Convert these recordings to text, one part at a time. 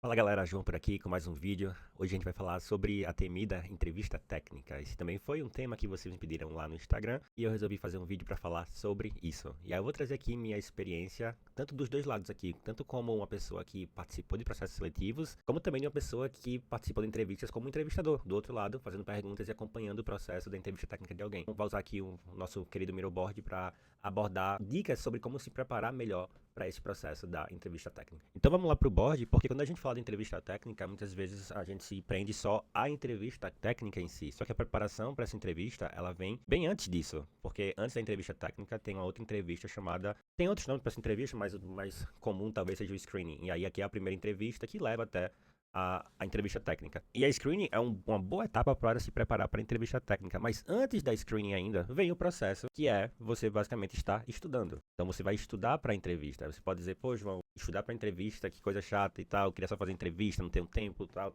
Fala galera, João por aqui com mais um vídeo. Hoje a gente vai falar sobre a temida entrevista técnica. Esse também foi um tema que vocês me pediram lá no Instagram e eu resolvi fazer um vídeo para falar sobre isso. E aí eu vou trazer aqui minha experiência, tanto dos dois lados aqui, tanto como uma pessoa que participou de processos seletivos, como também de uma pessoa que participou de entrevistas como entrevistador, do outro lado, fazendo perguntas e acompanhando o processo da entrevista técnica de alguém. Vou usar aqui o nosso querido Miroboard para abordar dicas sobre como se preparar melhor para esse processo da entrevista técnica. Então vamos lá para o board, porque quando a gente fala de entrevista técnica, muitas vezes a gente se prende só à entrevista técnica em si. Só que a preparação para essa entrevista, ela vem bem antes disso, porque antes da entrevista técnica tem uma outra entrevista chamada... Tem outros nomes para essa entrevista, mas o mais comum talvez seja o screening. E aí aqui é a primeira entrevista que leva até a entrevista técnica. E a screening é uma boa etapa para se preparar para a entrevista técnica, mas antes da screening ainda, vem o processo, que é você basicamente estar estudando. Então você vai estudar para a entrevista. Você pode dizer, pô, João, estudar para entrevista, que coisa chata e tal, queria só fazer entrevista, não tenho tempo, tal.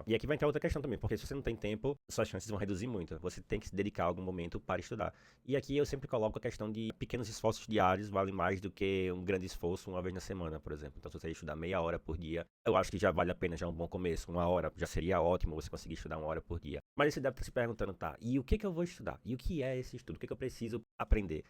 E aqui vai entrar outra questão também, porque se você não tem tempo, suas chances vão reduzir muito. Você tem que se dedicar algum momento para estudar. E aqui eu sempre coloco a questão de pequenos esforços diários valem mais do que um grande esforço uma vez na semana, por exemplo. Então se você estudar meia hora por dia, eu acho que já vale a pena, já é um bom começo. Uma hora já seria ótimo você conseguir estudar uma hora por dia. Mas aí você deve estar se perguntando, tá, e o que que eu vou estudar? E o que é esse estudo? O que que eu preciso aprender?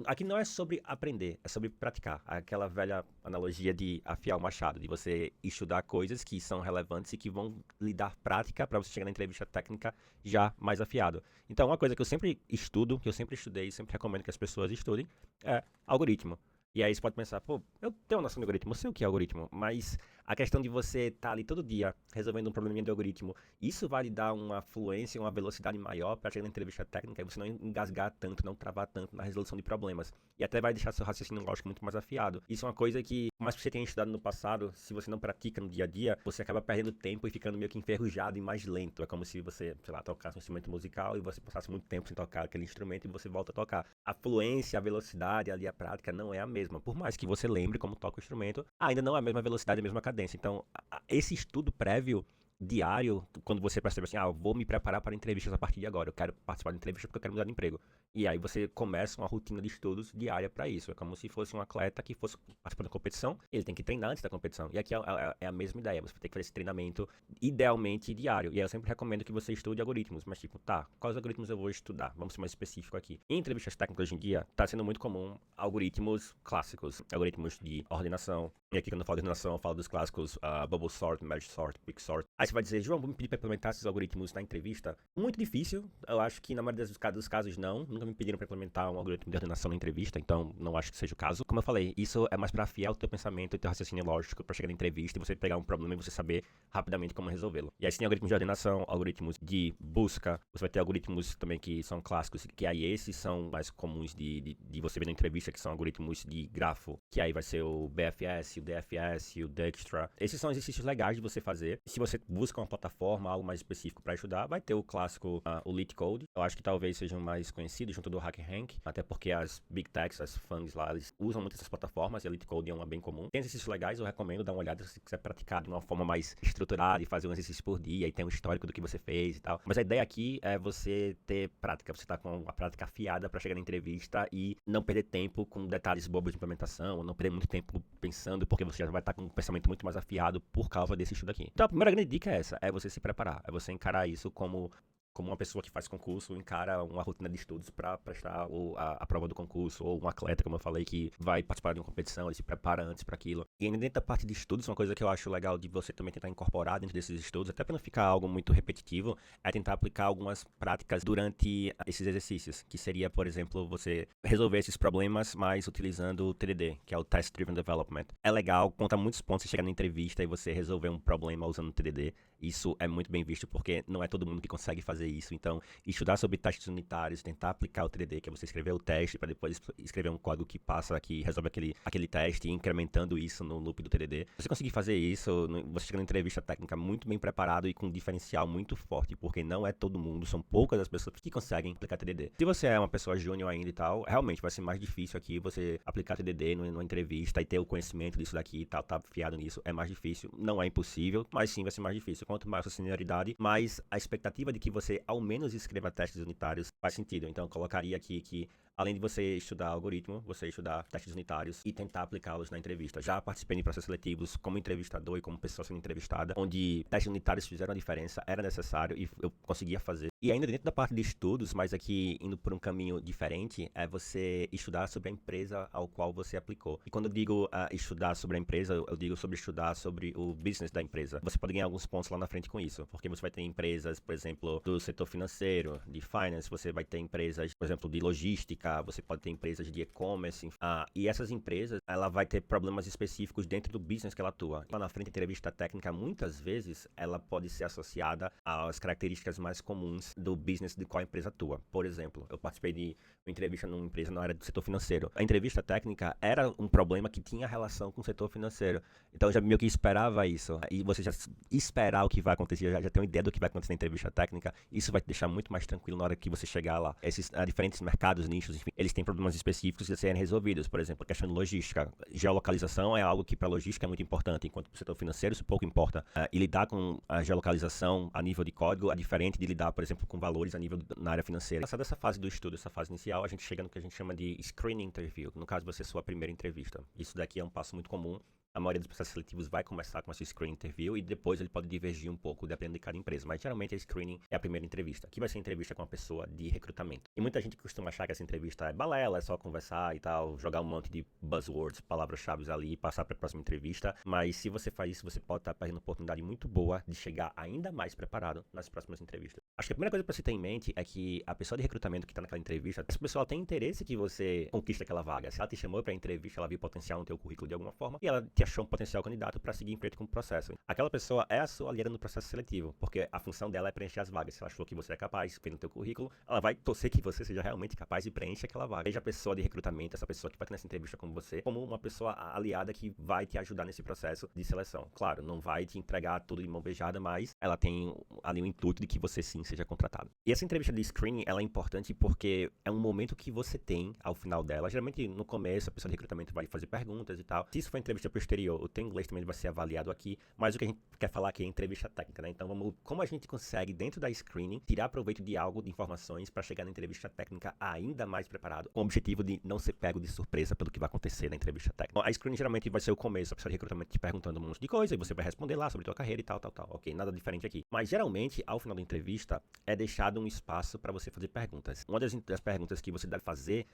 Aqui não é sobre aprender, é sobre praticar. Aquela velha analogia de afiar o machado, de você estudar coisas que são relevantes e que vão lhe dar prática para você chegar na entrevista técnica já mais afiado. Então, uma coisa que eu sempre estudo, que eu sempre estudei e sempre recomendo que as pessoas estudem, é algoritmo. E aí você pode pensar, pô, eu tenho noção de algoritmo, eu sei o que é algoritmo, mas a questão de você estar ali todo dia resolvendo um probleminha de algoritmo, isso vai lhe dar uma fluência, uma velocidade maior para chegar na entrevista técnica e você não engasgar tanto, não travar tanto na resolução de problemas. E até vai deixar seu raciocínio lógico muito mais afiado. Isso é uma coisa que, por mais que você tenha estudado no passado, se você não pratica no dia a dia, você acaba perdendo tempo e ficando meio que enferrujado e mais lento. É como se você, sei lá, tocasse um instrumento musical e você passasse muito tempo sem tocar aquele instrumento e você volta a tocar. A fluência, a velocidade ali, a prática não é a mesma. Por mais que você lembre como toca o instrumento, ainda não é a mesma velocidade, a mesma cadência. Então, esse estudo prévio diário, quando você percebe assim, eu vou me preparar para entrevistas a partir de agora, eu quero participar de entrevista porque eu quero mudar de emprego. E aí você começa uma rotina de estudos diária para isso. É como se fosse um atleta que fosse participar da competição, ele tem que treinar antes da competição. E aqui é a mesma ideia, você tem que fazer esse treinamento idealmente diário. E aí eu sempre recomendo que você estude algoritmos, mas tipo, tá, quais algoritmos eu vou estudar? Vamos ser mais específico aqui. Em entrevistas técnicas hoje em dia, tá sendo muito comum algoritmos clássicos, algoritmos de ordenação. E aqui quando eu falo de ordenação, eu falo dos clássicos Bubble Sort, Merge Sort, Quick Sort. Aí você vai dizer, João, vou me pedir para implementar esses algoritmos na entrevista? Muito difícil, eu acho que na maioria dos casos não. Nunca me pediram para implementar um algoritmo de ordenação na entrevista, então não acho que seja o caso. Como eu falei, isso é mais para afiar o teu pensamento e teu raciocínio lógico para chegar na entrevista e você pegar um problema e você saber rapidamente como resolvê-lo. E aí você tem algoritmos de ordenação, algoritmos de busca, você vai ter algoritmos também que são clássicos, que aí esses são mais comuns de você ver na entrevista, que são algoritmos de grafo, que aí vai ser o BFS, o DFS, o Dijkstra. Esses são exercícios legais de você fazer. Se você busca uma plataforma, algo mais específico para estudar, vai ter o clássico, o LeetCode. Eu acho que talvez sejam mais conhecidos junto do HackerRank, até porque as Big Techs, as FANGs lá, eles usam muito essas plataformas e a LeetCode é uma bem comum. Tem exercícios legais, eu recomendo dar uma olhada se você quiser praticar de uma forma mais estruturada e fazer um exercício por dia e ter um histórico do que você fez e tal. Mas a ideia aqui é você ter prática, você tá com a prática afiada para chegar na entrevista e não perder tempo com detalhes bobos de implementação, ou não perder muito tempo pensando, porque você já vai estar com um pensamento muito mais afiado por causa desse estudo aqui. Então a primeira grande dica é essa, é você se preparar, é você encarar isso como uma pessoa que faz concurso encara uma rotina de estudos para prestar a prova do concurso, ou um atleta, como eu falei, que vai participar de uma competição, ele se prepara antes para aquilo. E ainda dentro da parte de estudos, uma coisa que eu acho legal de você também tentar incorporar dentro desses estudos, até para não ficar algo muito repetitivo, é tentar aplicar algumas práticas durante esses exercícios, que seria, por exemplo, você resolver esses problemas, mas utilizando o TDD, que é o Test Driven Development. É legal, conta muitos pontos você chegar na entrevista e você resolver um problema usando o TDD. Isso é muito bem visto porque não é todo mundo que consegue fazer isso. Então, estudar sobre testes unitários, tentar aplicar o 3D, que é você escrever o teste para depois escrever um código que passa, que resolve aquele teste e incrementando isso no loop do 3D. Se você conseguir fazer isso, você chega na entrevista técnica muito bem preparado e com um diferencial muito forte, porque não é todo mundo, são poucas as pessoas que conseguem aplicar 3D. Se você é uma pessoa júnior ainda e tal, realmente vai ser mais difícil aqui você aplicar 3D numa entrevista e ter o conhecimento disso daqui e tal, tá fiado nisso, é mais difícil. Não é impossível, mas sim vai ser mais difícil. Quanto mais a sua senioridade, mais a expectativa de que você ao menos escreva testes unitários faz sentido. Então eu colocaria aqui que Além de você estudar algoritmo, você estudar testes unitários e tentar aplicá-los na entrevista. Já participei de processos seletivos como entrevistador e como pessoa sendo entrevistada, onde testes unitários fizeram a diferença, era necessário e eu conseguia fazer. E ainda dentro da parte de estudos, mas aqui indo por um caminho diferente, é você estudar sobre a empresa ao qual você aplicou. E quando eu digo estudar sobre a empresa, eu digo sobre estudar sobre o business da empresa. Você pode ganhar alguns pontos lá na frente com isso, porque você vai ter empresas, por exemplo, do setor financeiro, de finance, você vai ter empresas, por exemplo, de logística, você pode ter empresas de e-commerce, e essas empresas, ela vai ter problemas específicos dentro do business que ela atua. Lá na frente, a entrevista técnica, muitas vezes, ela pode ser associada às características mais comuns do business de qual a empresa atua. Por exemplo, eu participei de uma entrevista numa empresa na área do setor financeiro. A entrevista técnica era um problema que tinha relação com o setor financeiro. Então, eu já meio que esperava isso. E você já esperar o que vai acontecer, já tem uma ideia do que vai acontecer na entrevista técnica, isso vai te deixar muito mais tranquilo na hora que você chegar lá. Esses diferentes mercados, nichos, enfim, eles têm problemas específicos a serem resolvidos. Por exemplo, a questão de logística. Geolocalização é algo que para a logística é muito importante, enquanto para o setor financeiro isso pouco importa. E lidar com a geolocalização a nível de código é diferente de lidar, por exemplo, com valores a nível na área financeira. Passada essa fase do estudo, essa fase inicial, a gente chega no que a gente chama de screening interview. No caso, vai ser sua primeira entrevista. Isso daqui é um passo muito comum. A maioria dos processos seletivos vai começar com esse screening interview e depois ele pode divergir um pouco dependendo de cada empresa. Mas geralmente a screening é a primeira entrevista. Aqui vai ser entrevista com uma pessoa de recrutamento. E muita gente costuma achar que essa entrevista é balela, é só conversar e tal, jogar um monte de buzzwords, palavras-chave ali e passar para a próxima entrevista. Mas se você faz isso, você pode estar perdendo uma oportunidade muito boa de chegar ainda mais preparado nas próximas entrevistas. Acho que a primeira coisa para você ter em mente é que a pessoa de recrutamento que está naquela entrevista, essa pessoa tem interesse que você conquiste aquela vaga. Se ela te chamou para a entrevista, ela viu potencial no teu currículo de alguma forma e ela te achou um potencial candidato para seguir em frente com o processo. Aquela pessoa é a sua aliada no processo seletivo, porque a função dela é preencher as vagas. Se ela achou que você é capaz, vendo no teu currículo, ela vai torcer que você seja realmente capaz e preencha aquela vaga. Veja a pessoa de recrutamento, essa pessoa que vai ter nessa entrevista com você, como uma pessoa aliada que vai te ajudar nesse processo de seleção. Claro, não vai te entregar tudo de mão beijada, mas ela tem ali o intuito de que você sim seja contratado. E essa entrevista de screening, ela é importante porque é um momento que você tem ao final dela. Geralmente, no começo, a pessoa de recrutamento vai fazer perguntas e tal. Se isso for entrevista posterior, o teu inglês também vai ser avaliado aqui, mas o que a gente quer falar aqui é entrevista técnica, né? Então, como a gente consegue, dentro da screening, tirar proveito de algo, de informações, para chegar na entrevista técnica ainda mais preparado, com o objetivo de não ser pego de surpresa pelo que vai acontecer na entrevista técnica. Bom, a screening geralmente vai ser o começo, a pessoa de recrutamento te perguntando um monte de coisa, e você vai responder lá sobre tua carreira e tal. Ok, nada diferente aqui. Mas, geralmente, ao final da entrevista, é deixado um espaço para você fazer perguntas. Uma das perguntas que você deve fazer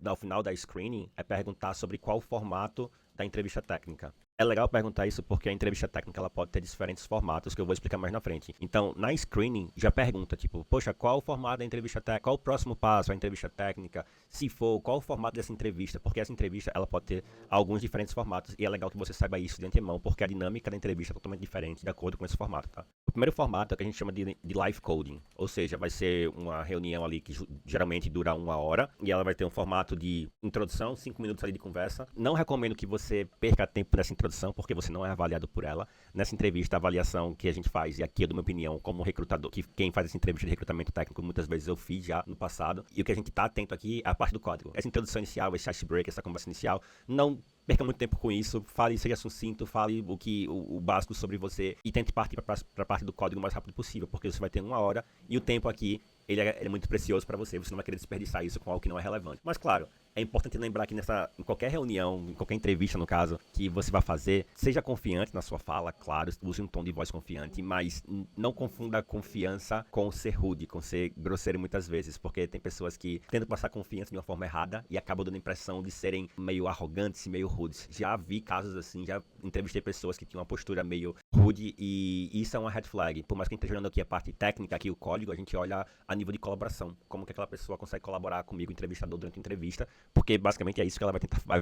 ao final da screening é perguntar sobre qual o formato da entrevista técnica. É legal perguntar isso porque a entrevista técnica ela pode ter diferentes formatos que eu vou explicar mais na frente. Então, na screening, já pergunta, tipo, poxa, qual o formato da entrevista técnica? Qual o próximo passo da entrevista técnica? Se for, qual o formato dessa entrevista? Porque essa entrevista, ela pode ter alguns diferentes formatos e é legal que você saiba isso de antemão, porque a dinâmica da entrevista é totalmente diferente de acordo com esse formato, tá? O primeiro formato é o que a gente chama de live coding, ou seja, vai ser uma reunião ali que geralmente dura 1 hora e ela vai ter um formato de introdução, 5 minutos ali de conversa. Não recomendo que você perca tempo nessa introdução, porque você não é avaliado por ela. Nessa entrevista, a avaliação que a gente faz, e aqui é da minha opinião, como recrutador, que quem faz essa entrevista de recrutamento técnico, muitas vezes eu fiz já no passado, e o que a gente tá atento aqui é a parte do código. Essa introdução inicial, esse ice break, essa conversa inicial, não perca muito tempo com isso, fale, seja sucinto, fale o básico sobre você e tente partir para a parte do código o mais rápido possível, porque você vai ter 1 hora e o tempo aqui ele é muito precioso para você, você não vai querer desperdiçar isso com algo que não é relevante. Mas claro, é importante lembrar que em qualquer reunião, em qualquer entrevista no caso, que você vai fazer, seja confiante na sua fala, claro, use um tom de voz confiante, mas não confunda confiança com ser rude, com ser grosseiro muitas vezes, porque tem pessoas que tentam passar confiança de uma forma errada e acabam dando a impressão de serem meio arrogantes e meio rudes. Já vi casos assim, já entrevistei pessoas que tinham uma postura meio rude e isso é uma red flag. Por mais que a gente esteja olhando aqui a parte técnica, aqui o código, a gente olha a nível de colaboração, como que aquela pessoa consegue colaborar comigo, entrevistador, durante a entrevista, porque basicamente é isso que ela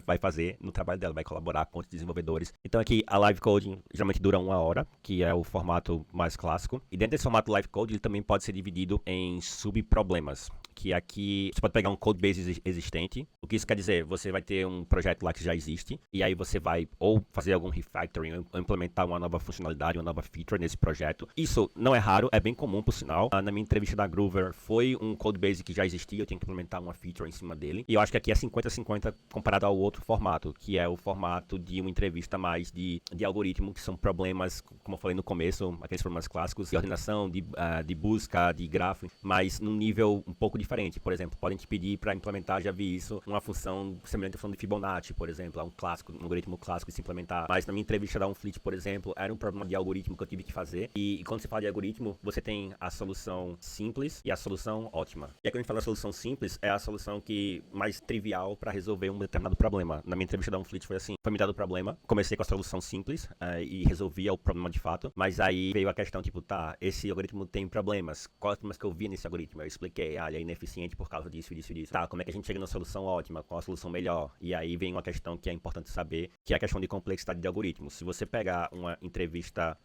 vai fazer no trabalho dela, vai colaborar com os desenvolvedores. Então aqui a live coding geralmente dura 1 hora, que é o formato mais clássico, e dentro desse formato live code ele também pode ser dividido em subproblemas, que aqui você pode pegar um codebase existente. O que isso quer dizer? Você vai ter um projeto lá que já existe, e aí você vai ou fazer algum refactoring, ou implementar uma nova funcionalidade, uma nova feature nesse projeto. Isso não é raro, é bem comum, por sinal. Na minha entrevista da Groover, foi um codebase que já existia, eu tinha que implementar uma feature em cima dele. E eu acho que aqui é 50-50 comparado ao outro formato, que é o formato de uma entrevista mais de algoritmo, que são problemas, como eu falei no começo, aqueles problemas clássicos de ordenação, de busca, de grafo, mas num nível um pouco diferente. Por exemplo, podem te pedir para implementar, já vi isso, uma função semelhante à função de Fibonacci, por exemplo, é um clássico, um algoritmo clássico de se implementar. Mas na minha entrevista da Unfleet, por exemplo, era um problema de algoritmo que eu tive que fazer. E quando você fala de algoritmo, você tem a solução simples e a solução ótima. E aí quando a gente fala da solução simples, é a solução que mais trivial para resolver um determinado problema. Na minha entrevista da Unfleet foi assim, foi me dado o problema, comecei com a solução simples e resolvia o problema de fato, mas aí veio a questão, tipo, tá, esse algoritmo tem problemas, quais problemas que eu vi nesse algoritmo? Eu expliquei, ele é ineficiente por causa disso, disso e disso. Tá, como é que a gente chega na solução ótima, qual a solução melhor? E aí vem uma questão que é importante saber, que é a questão de complexidade de algoritmo. Se você pegar uma entrevista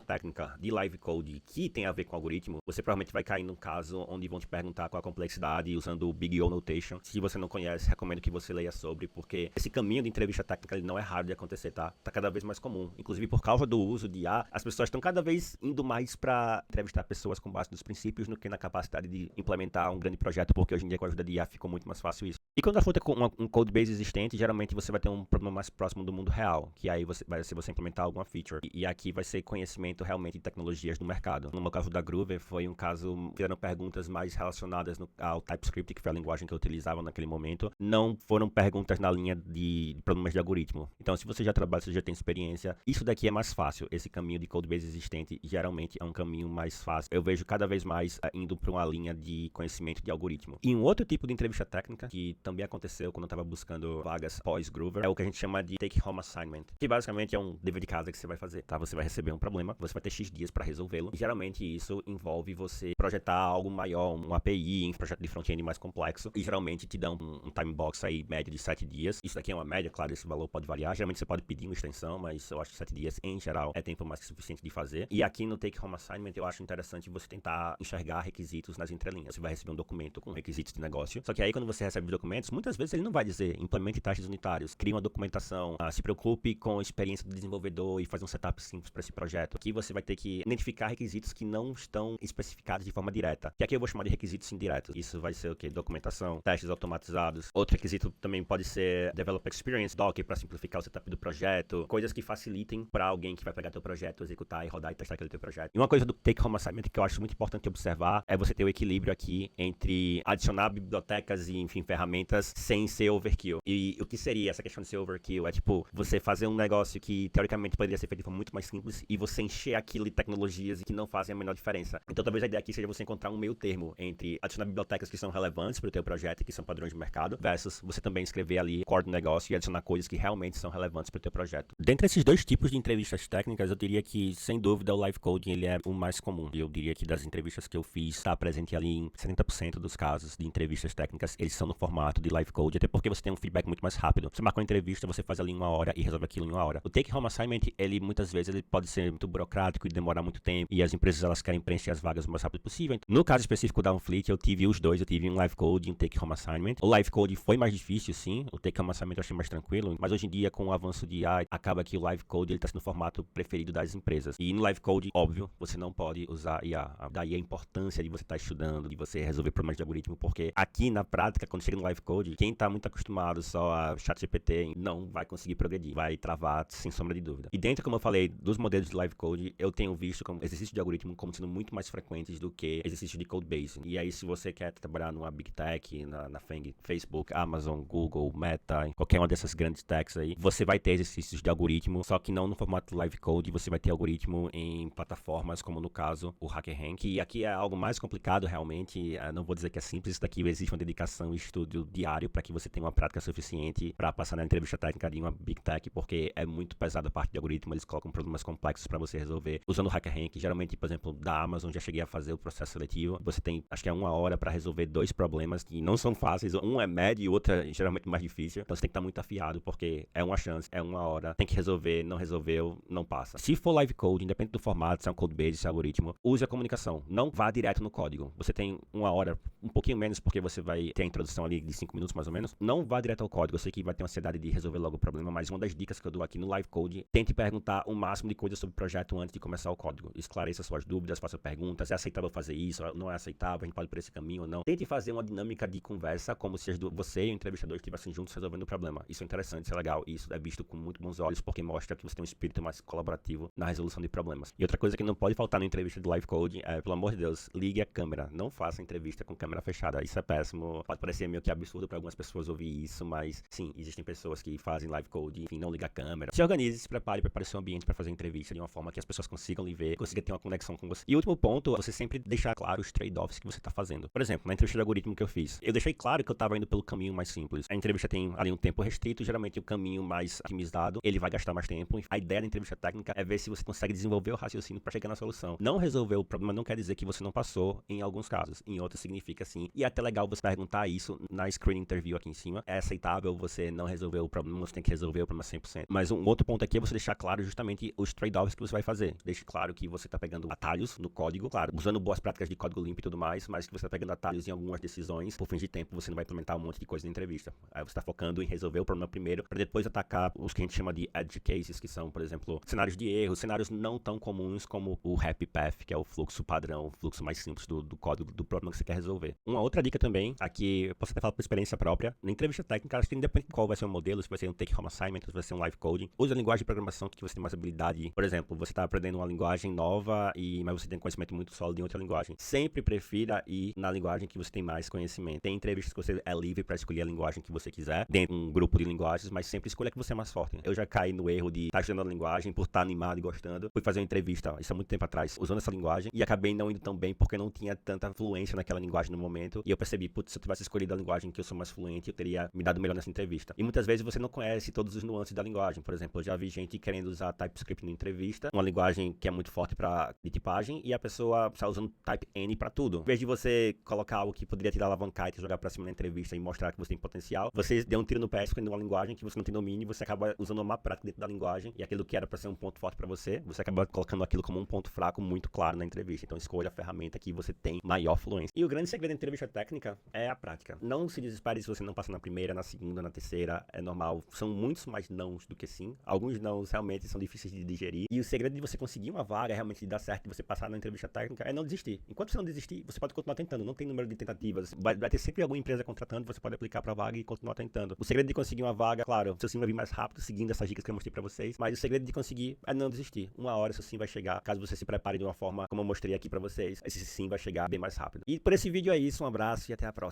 técnica de live code que tem a ver com algoritmo, você provavelmente vai cair num caso onde vão te perguntar qual a complexidade usando o Big O Notation. Se você não conhece, recomendo que você leia sobre, porque esse caminho de entrevista técnica ele não é raro de acontecer, tá? Tá cada vez mais comum. Inclusive por causa do uso de IA, as pessoas estão cada vez indo mais para entrevistar pessoas com base nos princípios do que na capacidade de implementar um grande projeto, porque hoje em dia com a ajuda de IA ficou muito mais fácil isso. E quando a fruta é com um codebase existente, geralmente você vai ter um problema mais próximo do mundo real, que aí vai ser você implementar alguma feature. E aqui vai ser conhecimento realmente de tecnologias do mercado. No meu caso da Groover, foi um caso, fizeram perguntas mais relacionadas ao TypeScript, que foi a linguagem que eu utilizava naquele momento. Não foram perguntas na linha de problemas de algoritmo. Então, se você já trabalha, se você já tem experiência, isso daqui é mais fácil. Esse caminho de codebase existente, geralmente, é um caminho mais fácil. Eu vejo cada vez mais indo para uma linha de conhecimento de algoritmo. E um outro tipo de entrevista técnica, que também aconteceu quando eu estava buscando vagas pós-Groover, é o que a gente chama de take-home assignment, que basicamente é um dever de casa que você vai fazer, tá? Você vai receber um problema, você vai ter X dias para resolvê-lo. E geralmente isso envolve você projetar algo maior, um API, um projeto de front-end mais complexo, e geralmente te dão um time box aí médio de 7 dias. Isso daqui é uma média, claro, esse valor pode variar. Geralmente você pode pedir uma extensão, mas eu acho que 7 dias em geral é tempo mais que suficiente de fazer. E aqui no take-home assignment eu acho interessante você tentar enxergar requisitos nas entrelinhas. Você vai receber um documento com requisitos de negócio, só que aí quando você recebe os documentos, muitas vezes ele não vai dizer implemente testes unitários, crie uma documentação, se preocupe com a experiência do desenvolvedor e faz um setup simples para esse projeto. Aqui você vai ter que identificar requisitos que não estão especificados de forma direta, que aqui eu vou chamar de requisitos indiretos. Isso vai ser o quê? Documentação, testes automatizados. Outro requisito também pode ser Developer Experience, Docker para simplificar o setup do projeto, coisas que facilitem para alguém que vai pegar teu projeto, executar e rodar e testar aquele teu projeto. E uma coisa do Take Home Assignment que eu acho muito importante observar é você ter o equilíbrio aqui entre adicionar bibliotecas e, enfim, ferramentas sem ser overkill. E o que seria essa questão de ser overkill? É tipo, você fazer um negócio que teoricamente poderia ser feito de forma muito mais simples e você encher aquilo de tecnologias e que não fazem a menor diferença. Então talvez a ideia aqui seja você encontrar um meio termo entre adicionar bibliotecas que são relevantes para o teu projeto e que são padrões de mercado, versus você também escrever ali core do negócio e adicionar coisas que realmente são relevantes para o teu projeto. Dentre esses dois tipos de entrevistas técnicas, eu diria que, sem dúvida, o live coding ele é o mais comum. Eu diria que das entrevistas que eu fiz, está presente ali em 70% dos casos de entrevistas técnicas, eles são no formato de live code, até porque você tem um feedback muito mais rápido. Você marca uma entrevista, você faz ali em 1 hora e resolve aquilo em 1 hora. O take home assignment, ele muitas vezes ele pode ser muito burocrático e demorar muito tempo, e as empresas elas querem preencher as vagas o mais rápido possível. No caso específico da Unfleet, eu tive os dois, eu tive um live code e um take home assignment. O live code foi mais difícil, sim, o take home assignment eu achei mais tranquilo, mas hoje em dia, com o avanço de IA, acaba que o live code ele tá sendo o formato preferido das empresas. E no live code, óbvio, você não pode usar IA. Daí a importância de você estar estudando, de você resolver problemas de algoritmo, porque aqui na prática, quando chega no live code, quem tá muito acostumado só a ChatGPT não vai conseguir progredir, vai travar sem sombra de dúvida. E dentro, como eu falei, dos modelos de live code, eu tenho visto como exercícios de algoritmo como sendo muito mais frequentes do que exercícios de code base. E aí, se você quer trabalhar numa Big Tech, na FANG, Facebook, Amazon, Google, Meta, qualquer uma dessas grandes techs aí, você vai ter exercícios de algoritmo, só que não no formato live code, você vai ter algoritmo em plataformas como no caso o HackerRank, que aqui é algo mais complicado realmente, não vou dizer que é simples, isso daqui existe uma dedicação e estudo diário para que você tenha uma prática suficiente para passar na entrevista técnica de uma Big Tech, porque é muito pesada a parte de algoritmo, eles colocam problemas complexos para você resolver usando o HackerRank. Geralmente, por exemplo, da Amazon já cheguei a fazer o processo seletivo, você tem, acho que é 1 hora para resolver 2 problemas que não são fáceis, um é médio e o outro é geralmente mais difícil, então você tem que estar muito afiado, porque é uma chance, é 1 hora, tem que resolver, não resolveu, não passa. Se for live code, independente do formato, se é um code base, se é algoritmo, use a comunicação, não vá direto no código. Você tem 1 hora, um pouquinho menos, porque você vai ter a introdução ali de 5 minutos mais ou menos, não vá direto ao código. Eu sei que vai ter uma ansiedade de resolver logo o problema, mas uma das dicas que eu dou aqui no Live Code, tente perguntar o máximo de coisas sobre o projeto antes de começar o código. Esclareça suas dúvidas, faça perguntas, é aceitável fazer isso, não é aceitável, a gente pode ir por esse caminho ou não. Tente fazer uma dinâmica de conversa como se você e o entrevistador estivessem juntos resolvendo o problema. Isso é interessante, isso é legal, e isso é visto com muito bons olhos, porque mostra que você tem um espírito mais colaborativo na resolução de problemas. E outra coisa que não pode faltar na entrevista do Live Code é, pelo amor de Deus, ligue a câmera. Não faça entrevista com câmera fechada. Isso é péssimo. Pode parecer meio que absurdo para algumas pessoas ouvir isso, mas sim, existem pessoas que fazem Live Code, enfim, não liga a câmera. Se organize, se prepare seu ambiente para fazer entrevista de uma forma que as pessoas consigam lhe ver, consigam ter uma conexão com você. E o último ponto, você sempre deixar claro os trade-offs que você tá fazendo. Por exemplo, na entrevista de algoritmo que eu fiz, eu deixei claro que eu tava indo pelo caminho mais simples. A entrevista tem ali um tempo restrito, geralmente o caminho mais otimizado, ele vai gastar mais tempo. A ideia da entrevista técnica é ver se você consegue desenvolver o raciocínio para chegar na solução. Não resolver o problema não quer dizer que você não passou em alguns casos, em outros significa sim. E é até legal você perguntar isso na screening interview aqui em cima. É aceitável você não resolver o problema, você tem que resolver o problema 100%. Mas um outro ponto aqui é você deixar claro justamente os trade-offs que você vai fazer. Deixe claro que você tá pegando atalhos no código, claro, usando boas práticas de código limpo e tudo mais, mas que você tá pegando atalhos em algumas decisões. Por fim de tempo, você não vai implementar um monte de coisa na entrevista. Aí você tá focando em resolver o problema primeiro, para depois atacar os que a gente chama de edge cases, que são, por exemplo, cenários de erro, cenários não tão comuns como o happy path, que é o fluxo padrão, o fluxo mais simples do código, do problema que você quer resolver. Uma outra dica também, aqui eu posso até falar por experiência própria, na entrevista técnica, acho que independente de qual vai ser o modelo, se vai ser um take-home assignment, se vai ser um live coding, use a linguagem de programação que você tem mais habilidade. Por exemplo, você está aprendendo uma linguagem nova, mas você tem conhecimento muito sólido em outra linguagem. Sempre prefira ir na linguagem que você tem mais conhecimento. Tem entrevistas que você é livre para escolher a linguagem que você quiser, dentro de um grupo de linguagens, mas sempre escolha a que você é mais forte. Eu já caí no erro de estar estudando a linguagem, por estar animado e gostando. Fui fazer uma entrevista, isso há muito tempo atrás, usando essa linguagem, e acabei não indo tão bem porque não tinha tanta fluência naquela linguagem no momento. E eu percebi, putz, se eu tivesse escolhido a linguagem que eu sou mais fluente, eu teria me dado melhor nessa entrevista. E muitas vezes você não conhece todos os nuances da linguagem. Por exemplo, eu já vi gente querendo usar TypeScript na entrevista, uma linguagem que é muito forte para de tipagem, e a pessoa está usando Type N para tudo. Em vez de você colocar algo que poderia tirar alavancar e jogar para cima na entrevista e mostrar que você tem potencial, você deu um tiro no pé escolhendo uma linguagem que você não tem domínio, e você acaba usando uma prática dentro da linguagem, e aquilo que era para ser um ponto forte para você acaba colocando aquilo como um ponto fraco muito claro na entrevista. Então escolha a ferramenta que você tem maior fluência. E o grande segredo da entrevista técnica é a prática. Não se desespere se você não passa na primeira, na segunda, na terceira, é normal. São muitos mais nãos do que sim. Alguns nãos realmente são difíceis de digerir. E o segredo de você conseguir uma vaga, realmente de dar certo, de você passar na entrevista técnica, é não desistir. Enquanto você não desistir, você pode continuar tentando. Não tem número de tentativas. Vai ter sempre alguma empresa contratando, você pode aplicar pra vaga e continuar tentando. O segredo de conseguir uma vaga, claro, seu sim vai vir mais rápido, seguindo essas dicas que eu mostrei pra vocês, mas o segredo de conseguir é não desistir. Uma hora seu sim vai chegar, caso você se prepare de uma forma como eu mostrei aqui pra vocês, esse sim vai chegar bem mais rápido. E por esse vídeo é isso, um abraço e até a próxima.